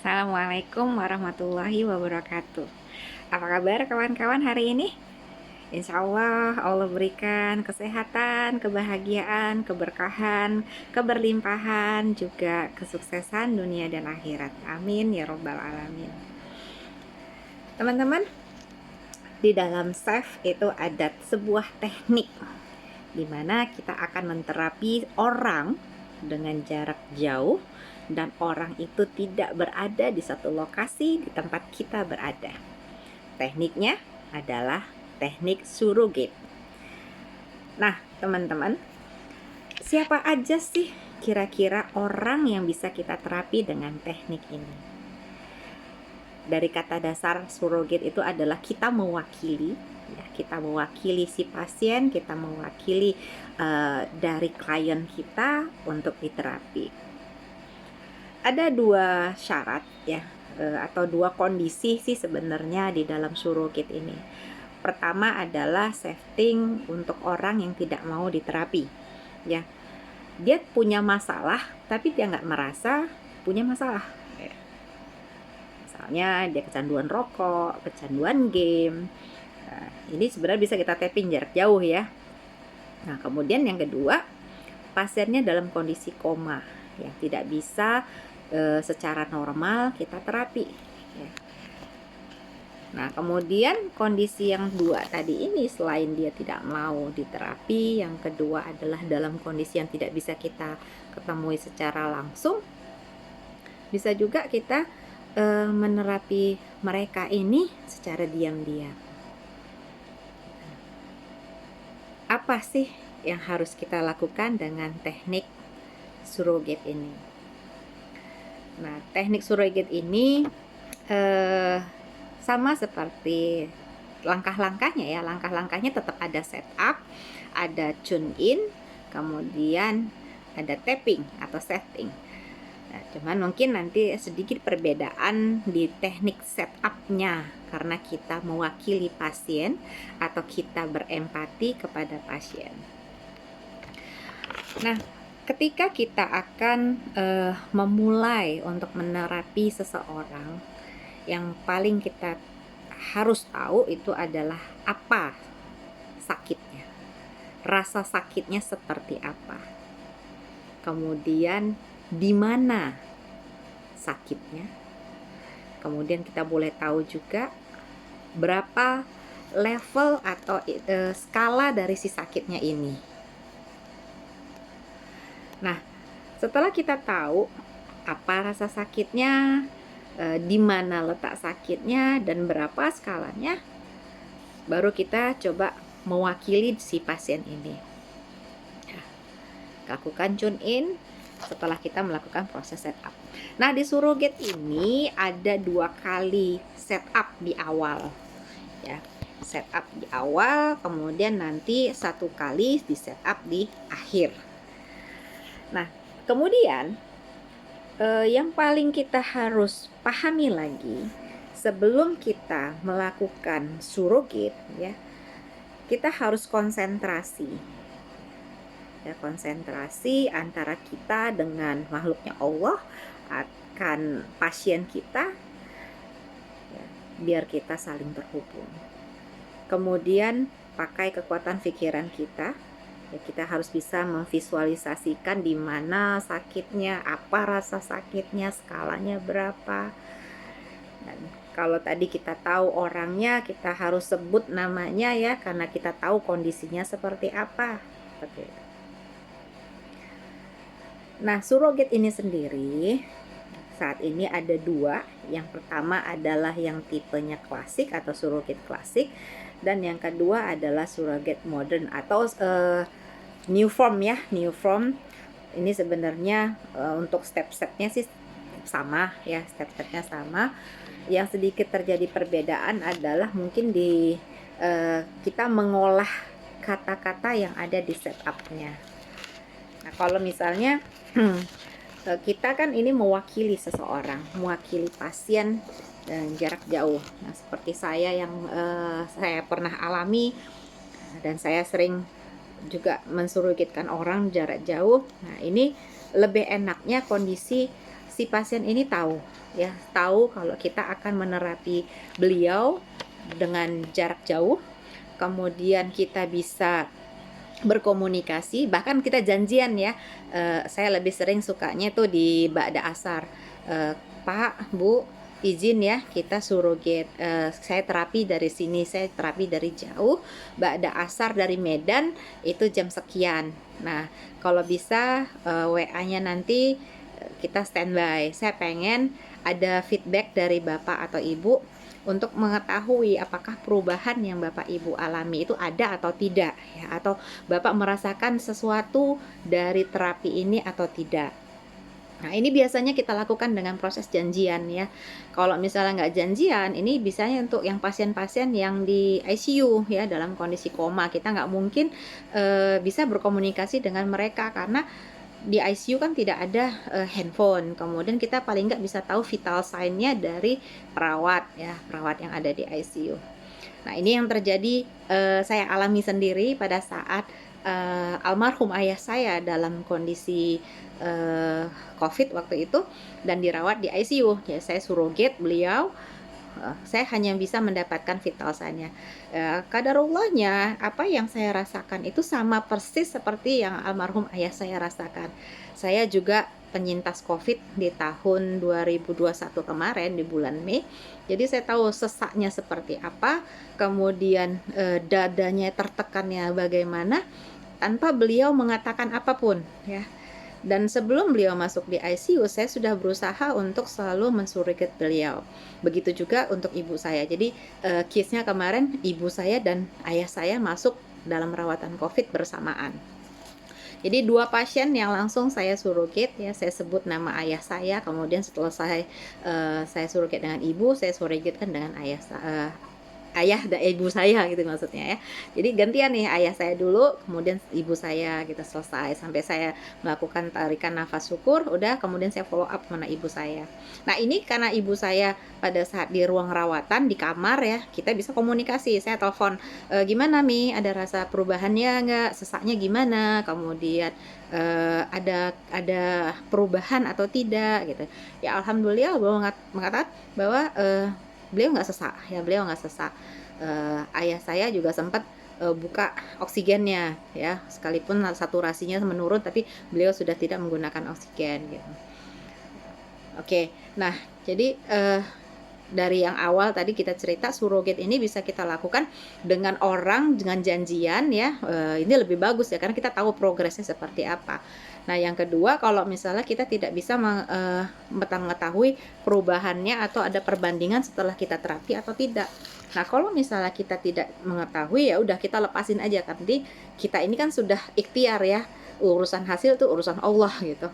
Assalamualaikum warahmatullahi wabarakatuh. Apa kabar kawan-kawan hari ini? Insya Allah Allah berikan kesehatan, kebahagiaan, keberkahan, keberlimpahan, juga kesuksesan dunia dan akhirat. Amin ya robbal alamin. Teman-teman, di dalam SAFE itu ada sebuah teknik di mana kita akan menterapi orang dengan jarak jauh dan orang itu tidak berada di satu lokasi di tempat kita berada. Tekniknya adalah teknik surrogate. Nah, teman-teman, siapa aja sih kira-kira orang yang bisa kita terapi dengan teknik ini? Dari kata dasar surrogate itu adalah kita mewakili, ya, kita mewakili si pasien, kita mewakili dari klien kita untuk diterapi. Ada dua syarat ya, atau dua kondisi sih sebenarnya di dalam surrogate ini. Pertama adalah setting untuk orang yang tidak mau diterapi, ya. Dia punya masalah, tapi dia nggak merasa punya masalah. Misalnya dia kecanduan rokok, kecanduan game. Nah, ini sebenarnya bisa kita tapping jarak jauh ya. Nah, kemudian yang kedua, pasiennya dalam kondisi koma, ya, tidak bisa secara normal kita terapi. Ya. Nah, kemudian kondisi yang dua tadi ini, selain dia tidak mau diterapi, yang kedua adalah dalam kondisi yang tidak bisa kita ketemui secara langsung. Bisa juga kita menerapi mereka ini secara diam-diam. Apa sih yang harus kita lakukan dengan teknik surrogate ini? Nah, teknik surrogate ini sama seperti langkah-langkahnya ya. Langkah-langkahnya tetap ada setup, ada tune in, kemudian ada tapping atau setting. Nah, cuman mungkin nanti sedikit perbedaan di teknik setupnya karena kita mewakili pasien atau kita berempati kepada pasien. Nah, ketika kita akan memulai untuk menerapi seseorang, yang paling kita harus tahu itu adalah apa sakitnya, rasa sakitnya seperti apa, kemudian di mana sakitnya, kemudian kita boleh tahu juga berapa level atau skala dari si sakitnya ini. Nah, setelah kita tahu apa rasa sakitnya, di mana letak sakitnya, dan berapa skalanya, baru kita coba mewakili si pasien ini. Ya, lakukan tune in setelah kita melakukan proses setup. Nah, di surrogate ini ada 2 kali setup di awal. Ya, setup di awal, kemudian nanti 1 kali di setup di akhir. Nah, kemudian yang paling kita harus pahami lagi sebelum kita melakukan surrogate, ya, kita harus konsentrasi. Ya, konsentrasi antara kita dengan makhluknya Allah akan pasien kita, ya, biar kita saling terhubung. Kemudian pakai kekuatan pikiran kita, ya, kita harus bisa memvisualisasikan di mana sakitnya, apa rasa sakitnya, skalanya berapa. Dan kalau tadi kita tahu orangnya, kita harus sebut namanya ya, karena kita tahu kondisinya seperti apa. Seperti itu. Nah, surrogate ini sendiri saat ini ada 2. Yang pertama adalah yang tipenya klasik atau surrogate klasik, dan yang kedua adalah surrogate modern atau new form ya, new form. Ini sebenarnya untuk step-stepnya sih sama ya, step-stepnya sama. Yang sedikit terjadi perbedaan adalah mungkin di kita mengolah kata-kata yang ada di setupnya. Nah, kalau misalnya kita kan ini mewakili seseorang, mewakili pasien dan jarak jauh. Nah, seperti saya yang saya pernah alami dan saya sering juga mensurrogitkan orang jarak jauh. Nah, ini lebih enaknya kondisi si pasien ini tahu ya, tahu kalau kita akan menerapi beliau dengan jarak jauh, kemudian kita bisa berkomunikasi, bahkan kita janjian ya. Saya lebih sering sukanya tuh di ba'da asar. Pak, Bu, izin ya kita surrogate. Saya terapi dari sini, saya terapi dari jauh. Ba'da asar dari Medan itu jam sekian. Nah, kalau bisa WA-nya nanti kita standby. Saya pengen ada feedback dari Bapak atau Ibu untuk mengetahui apakah perubahan yang Bapak Ibu alami itu ada atau tidak ya, atau Bapak merasakan sesuatu dari terapi ini atau tidak. Nah, ini biasanya kita lakukan dengan proses janjian ya. Kalau misalnya nggak janjian, ini biasanya untuk yang pasien-pasien yang di ICU ya, dalam kondisi koma, kita nggak mungkin bisa berkomunikasi dengan mereka karena di ICU kan tidak ada handphone. Kemudian kita paling nggak bisa tahu vital sign-nya dari perawat ya, perawat yang ada di ICU. Nah, ini yang terjadi saya alami sendiri pada saat almarhum ayah saya dalam kondisi COVID waktu itu dan dirawat di ICU. Ya, saya surrogate beliau. Saya hanya bisa mendapatkan vital sign-nya. Qadarullahnya apa yang saya rasakan itu sama persis seperti yang almarhum ayah saya rasakan. Saya juga penyintas COVID di tahun 2021 kemarin di bulan Mei. Jadi saya tahu sesaknya seperti apa, kemudian dadanya tertekannya bagaimana tanpa beliau mengatakan apapun ya. Dan sebelum beliau masuk di ICU, saya sudah berusaha untuk selalu mensurrogate beliau. Begitu juga untuk ibu saya. Jadi case-nya kemarin ibu saya dan ayah saya masuk dalam rawatan COVID bersamaan. Jadi 2 pasien yang langsung saya surrogate ya, saya sebut nama ayah saya, kemudian setelah saya surrogate dengan ibu, saya surrogatekan dengan ayah dan ibu saya gitu maksudnya ya. Jadi gantian nih, ayah saya dulu, kemudian ibu saya, kita selesai sampai saya melakukan tarikan nafas syukur, udah kemudian saya follow up mana ibu saya. Nah, ini karena ibu saya pada saat di ruang rawatan di kamar ya, kita bisa komunikasi. Saya telepon, gimana Mi, ada rasa perubahannya nggak, sesaknya gimana, kemudian ada perubahan atau tidak gitu. Ya alhamdulillah beliau mengatakan bahwa beliau nggak sesak ya, beliau nggak sesak. Ayah saya juga sempat buka oksigennya ya, sekalipun saturasinya menurun tapi beliau sudah tidak menggunakan oksigen gitu. Oke, nah jadi dari yang awal tadi kita cerita, surrogate ini bisa kita lakukan dengan orang dengan janjian ya. Ini lebih bagus ya karena kita tahu progresnya seperti apa. Nah, yang kedua, kalau misalnya kita tidak bisa mengetahui perubahannya atau ada perbandingan setelah kita terapi atau tidak. Nah, kalau misalnya kita tidak mengetahui, ya udah kita lepasin aja. Nanti kita ini kan sudah ikhtiar ya, urusan hasil tuh urusan Allah gitu.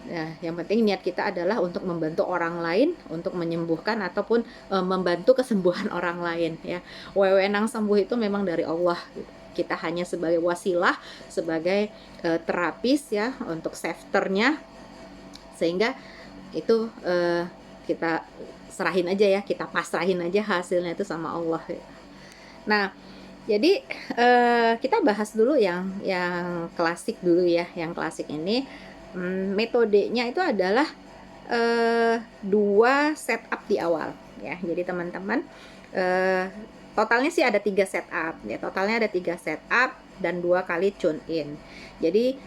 Ya, yang penting niat kita adalah untuk membantu orang lain, untuk menyembuhkan ataupun membantu kesembuhan orang lain ya. Wewenang sembuh itu memang dari Allah gitu. Kita hanya sebagai wasilah, sebagai terapis ya untuk safeternya, sehingga itu kita serahin aja ya, kita pasrahin aja hasilnya itu sama Allah ya. Nah, jadi kita bahas dulu yang klasik dulu ya. Yang klasik ini metodenya itu adalah 2 setup di awal ya. Jadi teman-teman totalnya sih ada 3 setup ya. Totalnya ada 3 setup dan 2 kali tune in. Jadi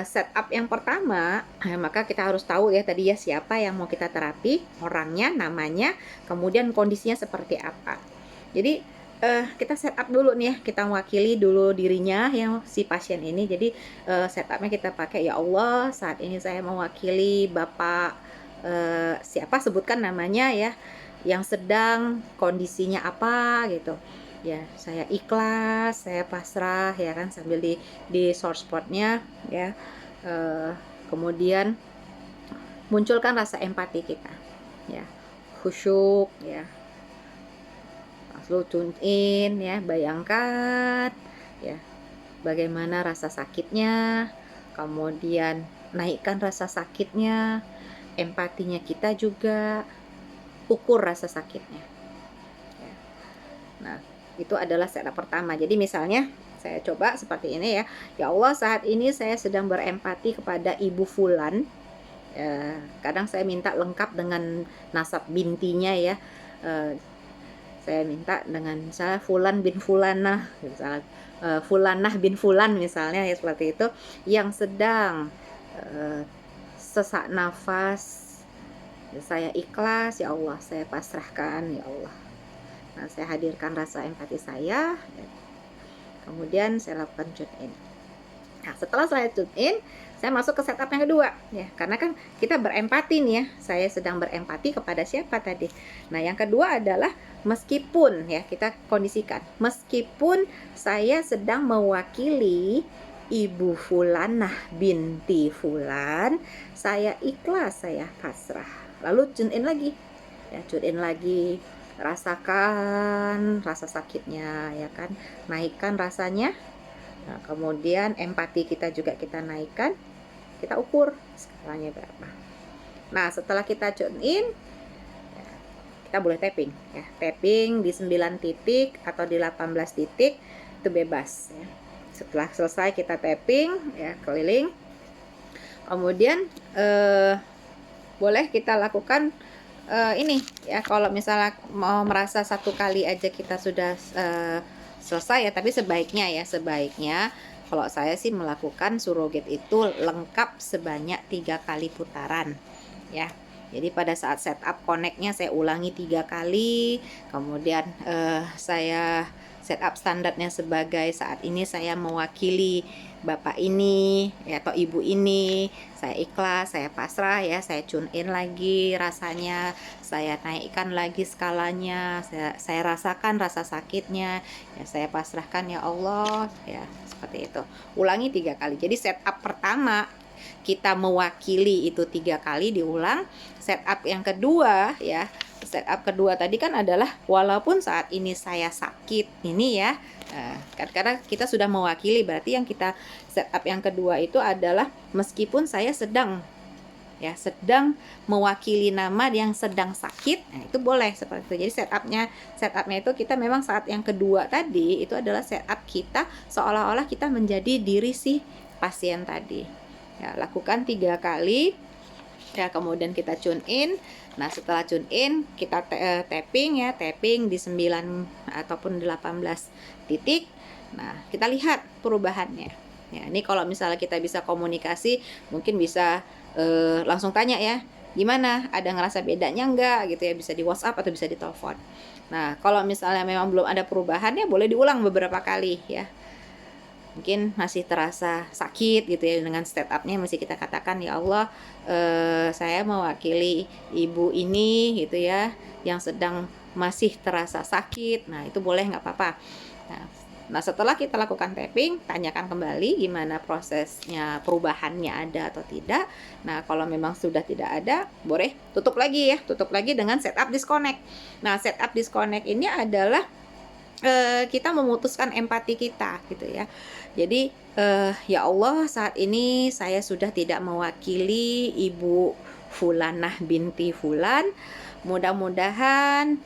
setup yang pertama, maka kita harus tahu ya tadi ya siapa yang mau kita terapi, orangnya, namanya, kemudian kondisinya seperti apa. Jadi kita setup dulu nih ya, kita mewakili dulu dirinya yang si pasien ini. Jadi setupnya kita pakai, ya Allah saat ini saya mewakili Bapak siapa, sebutkan namanya ya, yang sedang kondisinya apa gitu ya, saya ikhlas, saya pasrah ya kan, sambil di source spotnya ya. Kemudian munculkan rasa empati kita ya, khusyuk ya, lalu tune in ya, bayangkan ya bagaimana rasa sakitnya, kemudian naikkan rasa sakitnya, empatinya kita juga, ukur rasa sakitnya ya. Nah, itu adalah setup pertama. Jadi misalnya saya coba seperti ini ya. Ya Allah, saat ini saya sedang berempati kepada Ibu Fulan Kadang saya minta lengkap dengan nasab bintinya ya. Saya minta dengan misalnya Fulan bin Fulanah, misalnya Fulanah bin Fulan misalnya ya, seperti itu, yang sedang sesak nafas. Saya ikhlas, ya Allah, saya pasrahkan, ya Allah. Nah, saya hadirkan rasa empati saya, kemudian saya lakukan tune in. Nah, setelah saya tune in, saya masuk ke setup yang kedua ya, karena kan kita berempati nih ya, saya sedang berempati kepada siapa tadi. Nah, yang kedua adalah meskipun ya, kita kondisikan, meskipun saya sedang mewakili Ibu Fulanah binti Fulan, saya ikhlas, saya pasrah. Lalu tune in lagi ya, tune in lagi, rasakan rasa sakitnya ya kan, naikkan rasanya. Nah, kemudian empati kita juga kita naikkan, kita ukur skalanya berapa. Nah, setelah kita tune in, kita boleh tapping ya. Tapping di 9 titik atau di 18 titik itu bebas ya. Setelah selesai kita tapping ya, keliling. Kemudian boleh kita lakukan ini ya, kalau misalnya mau merasa satu kali aja kita sudah selesai ya, tapi sebaiknya kalau saya sih melakukan surrogate itu lengkap sebanyak 3 kali putaran ya. Jadi pada saat setup connect-nya saya ulangi 3 kali, kemudian saya setup standarnya sebagai saat ini saya mewakili bapak ini ya, atau ibu ini, saya ikhlas, saya pasrah ya, saya tune in lagi rasanya, saya naikkan lagi skalanya, saya rasakan rasa sakitnya ya, saya pasrahkan ya Allah ya, seperti itu. Ulangi 3 kali. Jadi setup pertama kita mewakili itu 3 kali diulang. Setup yang kedua ya, setup kedua tadi kan adalah walaupun saat ini saya sakit ini ya, karena kita sudah mewakili, berarti yang kita setup yang kedua itu adalah meskipun saya sedang mewakili nama yang sedang sakit, nah itu boleh seperti itu. Jadi setupnya itu kita memang saat yang kedua tadi itu adalah setup kita seolah-olah kita menjadi diri si pasien tadi ya. Lakukan 3 kali ya, kemudian kita tune in. Nah, setelah tune in kita tapping ya, tapping di 9 ataupun 18 titik. Nah, kita lihat perubahannya ya. Ini kalau misalnya kita bisa komunikasi, mungkin bisa langsung tanya ya, gimana, ada ngerasa bedanya enggak gitu ya, bisa di WhatsApp atau bisa di telepon. Nah, kalau misalnya memang belum ada perubahannya, boleh diulang beberapa kali ya. Mungkin masih terasa sakit gitu ya, dengan setupnya masih kita katakan ya Allah, saya mewakili ibu ini gitu ya, yang sedang masih terasa sakit. Nah, itu boleh, nggak apa-apa. Nah, setelah kita lakukan tapping, tanyakan kembali gimana prosesnya, perubahannya ada atau tidak. Nah, kalau memang sudah tidak ada, boleh tutup lagi ya, tutup lagi dengan setup disconnect. Nah, setup disconnect ini adalah kita memutuskan empati kita gitu ya. Jadi ya Allah, saat ini saya sudah tidak mewakili Ibu Fulanah binti Fulan. Mudah-mudahan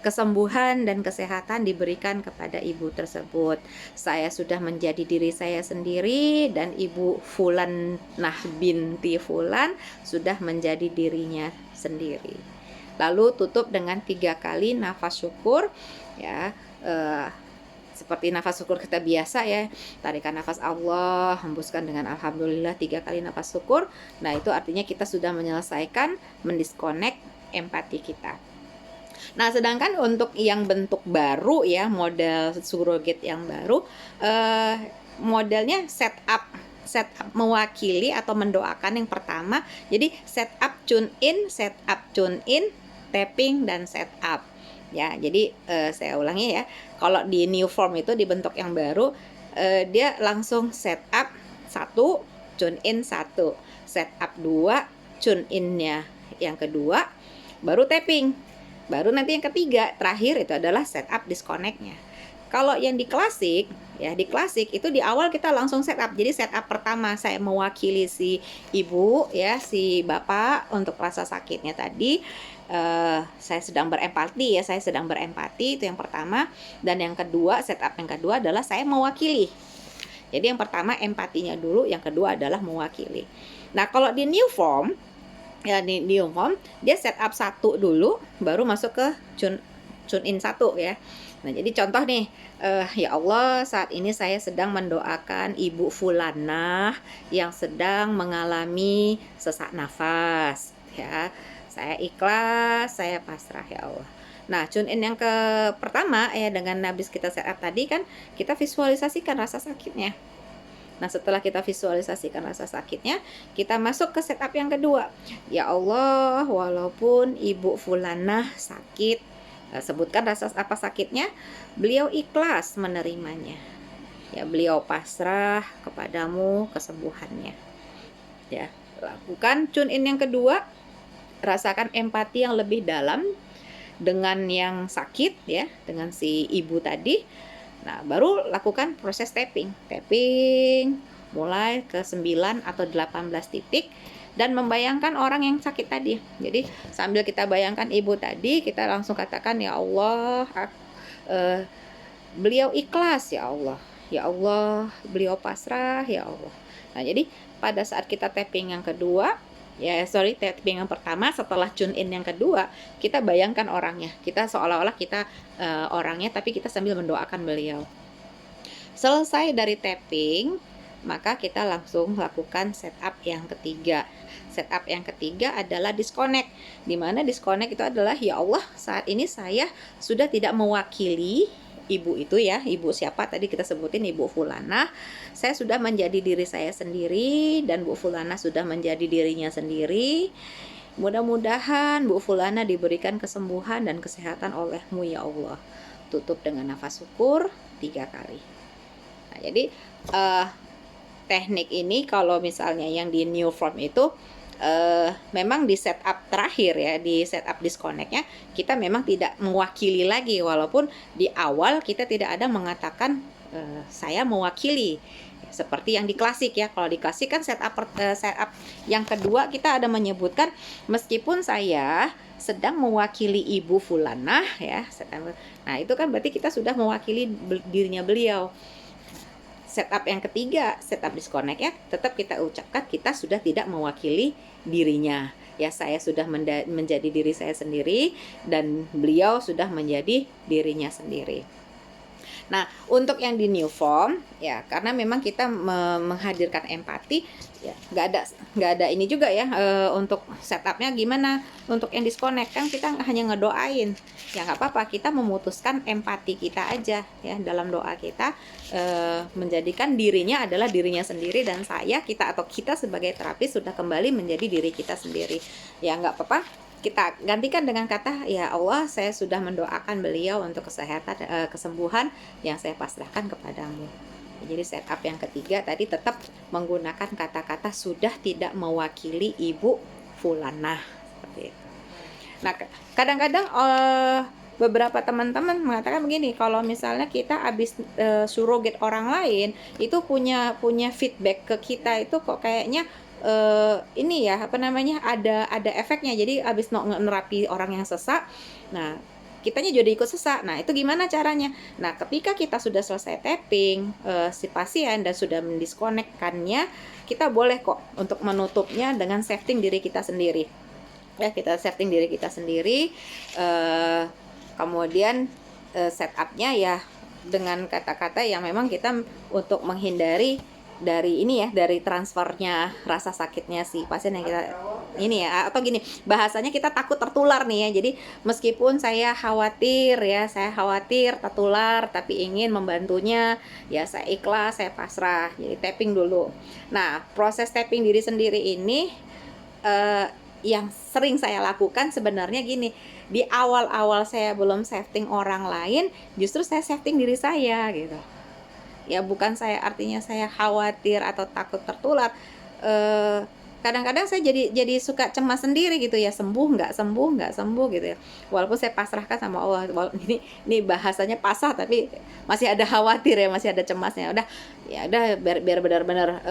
kesembuhan dan kesehatan diberikan kepada ibu tersebut. Saya sudah menjadi diri saya sendiri dan Ibu Fulanah binti Fulan sudah menjadi dirinya sendiri. Lalu tutup dengan 3 kali nafas syukur ya, seperti nafas syukur kita biasa ya. Tarikan nafas Allah, hembuskan dengan alhamdulillah 3 kali nafas syukur. Nah, itu artinya kita sudah menyelesaikan mendisconnect empati kita. Nah, sedangkan untuk yang bentuk baru ya, model surrogate yang baru, modelnya setup mewakili atau mendoakan yang pertama. Jadi setup tune in, tapping dan setup ya. Jadi saya ulangi ya, kalau di new form itu di bentuk yang baru, dia langsung setup 1, tune in 1, setup 2, tune innya yang kedua, baru tapping. Baru nanti yang ketiga, terakhir itu adalah setup disconnect-nya. Kalau yang di klasik ya, di klasik itu di awal kita langsung setup. Jadi setup pertama saya mewakili si ibu ya, si bapak untuk rasa sakitnya tadi. Saya sedang berempati itu yang pertama. Dan yang kedua, setup yang kedua adalah saya mewakili Jadi yang pertama empatinya dulu, yang kedua adalah mewakili. Nah, kalau di new form, ya di new form dia setup 1 dulu, baru masuk ke tune in 1 ya. Nah, jadi contoh nih, ya Allah, saat ini saya sedang mendoakan Ibu Fulanah yang sedang mengalami sesak nafas, ya. Saya ikhlas, saya pasrah ya Allah. Nah, tune in yang pertama ya, dengan habis kita setup tadi kan kita visualisasikan rasa sakitnya. Nah, setelah kita visualisasikan rasa sakitnya, kita masuk ke setup yang kedua. Ya Allah, walaupun Ibu Fulanah sakit, sebutkan rasa apa sakitnya, beliau ikhlas menerimanya. Ya, beliau pasrah kepadamu kesembuhannya. Ya, lakukan tune in yang kedua, rasakan empati yang lebih dalam dengan yang sakit ya, dengan si ibu tadi. Nah, baru lakukan proses tapping mulai ke 9 atau 18 titik dan membayangkan orang yang sakit tadi. Jadi sambil kita bayangkan ibu tadi, kita langsung katakan, ya Allah, beliau ikhlas ya Allah. Ya Allah, beliau pasrah ya Allah. Nah, jadi pada saat kita tapping yang kedua, tapping yang pertama, setelah tune in yang kedua, kita bayangkan orangnya. Kita seolah-olah kita orangnya, tapi kita sambil mendoakan beliau. Selesai dari tapping, maka kita langsung lakukan setup yang ketiga. Setup yang ketiga adalah disconnect. Dimana disconnect itu adalah, ya Allah, saat ini saya sudah tidak mewakili ibu itu ya, ibu siapa tadi kita sebutin, Ibu Fulanah. Saya sudah menjadi diri saya sendiri dan Bu Fulanah sudah menjadi dirinya sendiri. Mudah-mudahan Bu Fulanah diberikan kesembuhan dan kesehatan oleh-Mu ya Allah. Tutup dengan nafas syukur 3 kali. Nah, jadi teknik ini kalau misalnya yang di new form itu memang di setup terakhir ya, di setup disconnect-nya kita memang tidak mewakili lagi, walaupun di awal kita tidak ada mengatakan saya mewakili seperti yang di klasik ya. Kalau di klasik kan setup yang kedua kita ada menyebutkan meskipun saya sedang mewakili Ibu Fulanah ya. Nah, itu kan berarti kita sudah mewakili dirinya beliau. Setup yang ketiga, setup disconnect ya, tetap kita ucapkan kita sudah tidak mewakili dirinya. Ya, saya sudah menjadi diri saya sendiri dan beliau sudah menjadi dirinya sendiri. Nah, untuk yang di new form ya, karena memang kita menghadirkan empati ya, nggak ada ini juga ya, untuk setupnya gimana. Untuk yang disconnect kan kita hanya ngedoain ya, nggak apa-apa, kita memutuskan empati kita aja ya dalam doa kita, menjadikan dirinya adalah dirinya sendiri dan kita sebagai terapis sudah kembali menjadi diri kita sendiri ya. Nggak apa-apa, kita gantikan dengan kata, ya Allah, saya sudah mendoakan beliau untuk kesehatan, kesembuhan yang saya pasrahkan kepadamu. Jadi setup yang ketiga tadi tetap menggunakan kata-kata sudah tidak mewakili Ibu Fulanah seperti itu. Nah, kadang-kadang beberapa teman-teman mengatakan begini, kalau misalnya kita habis surrogate orang lain itu punya feedback ke kita itu kok kayaknya ini ya, ada efeknya. Jadi habis nerapi orang yang sesak, nah kitanya jadi ikut sesak. Nah, itu gimana caranya? Nah, ketika kita sudah selesai tapping si pasien dan sudah mendisconnect-kannya, kita boleh kok untuk menutupnya dengan setting diri kita sendiri. Ya, kita setting diri kita sendiri, kemudian setupnya ya dengan kata-kata yang memang kita untuk menghindari dari ini ya, dari transfernya rasa sakitnya si pasien yang kita ini ya, atau gini bahasanya, kita takut tertular nih ya. Jadi meskipun saya khawatir tertular tapi ingin membantunya ya, saya ikhlas, saya pasrah. Jadi tapping dulu. Nah, proses tapping diri sendiri ini yang sering saya lakukan sebenarnya gini, di awal-awal saya belum setting orang lain, justru saya setting diri saya gitu ya. Bukan artinya saya khawatir atau takut tertular. Kadang-kadang saya jadi suka cemas sendiri gitu ya, sembuh nggak sembuh gitu ya, walaupun saya pasrahkan sama Allah. Ini bahasanya pasrah tapi masih ada khawatir ya, masih ada cemasnya. Udah biar benar-benar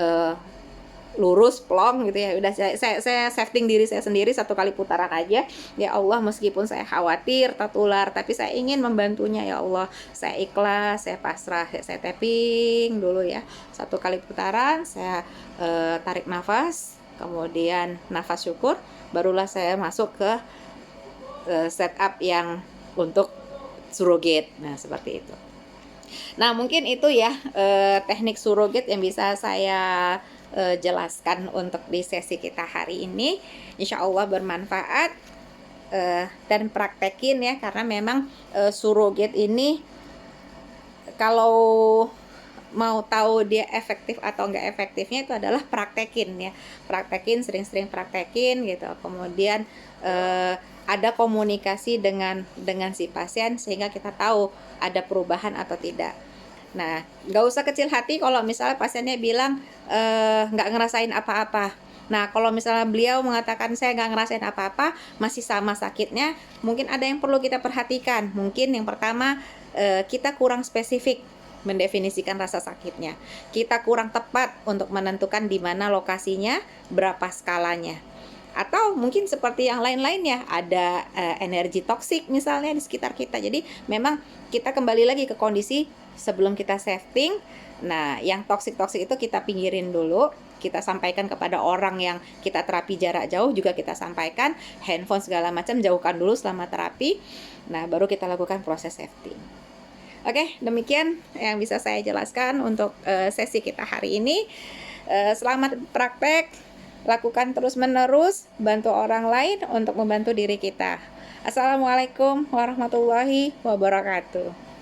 lurus plong gitu ya. Udah saya setting diri saya sendiri 1 kali putaran aja. Ya Allah, meskipun saya khawatir tertular, tapi saya ingin membantunya ya Allah. Saya ikhlas, saya pasrah, saya tapping dulu ya. 1 kali putaran saya tarik nafas, kemudian nafas syukur, barulah saya masuk ke setup yang untuk surrogate. Nah, seperti itu. Nah, mungkin itu ya teknik surrogate yang bisa saya jelaskan untuk di sesi kita hari ini. Insya Allah bermanfaat, dan praktekin ya, karena memang surrogate ini kalau mau tahu dia efektif atau enggak efektifnya itu adalah praktekin ya, praktekin, sering-sering praktekin gitu, kemudian ada komunikasi dengan si pasien sehingga kita tahu ada perubahan atau tidak. Nah, nggak usah kecil hati kalau misalnya pasiennya bilang nggak ngerasain apa-apa. Nah, kalau misalnya beliau mengatakan saya nggak ngerasain apa-apa, masih sama sakitnya, mungkin ada yang perlu kita perhatikan. Mungkin yang pertama, kita kurang spesifik mendefinisikan rasa sakitnya. Kita kurang tepat untuk menentukan di mana lokasinya, berapa skalanya. Atau mungkin seperti yang lain-lain ya, ada energi toksik misalnya di sekitar kita. Jadi memang kita kembali lagi ke kondisi sebelum kita setting. Nah, yang toksik-toksik itu kita pinggirin dulu, kita sampaikan kepada orang yang kita terapi jarak jauh, juga kita sampaikan, handphone segala macam jauhkan dulu selama terapi. Nah, baru kita lakukan proses setting. Oke, demikian yang bisa saya jelaskan untuk sesi kita hari ini. Selamat praktek, lakukan terus-menerus, bantu orang lain untuk membantu diri kita. Assalamualaikum warahmatullahi wabarakatuh.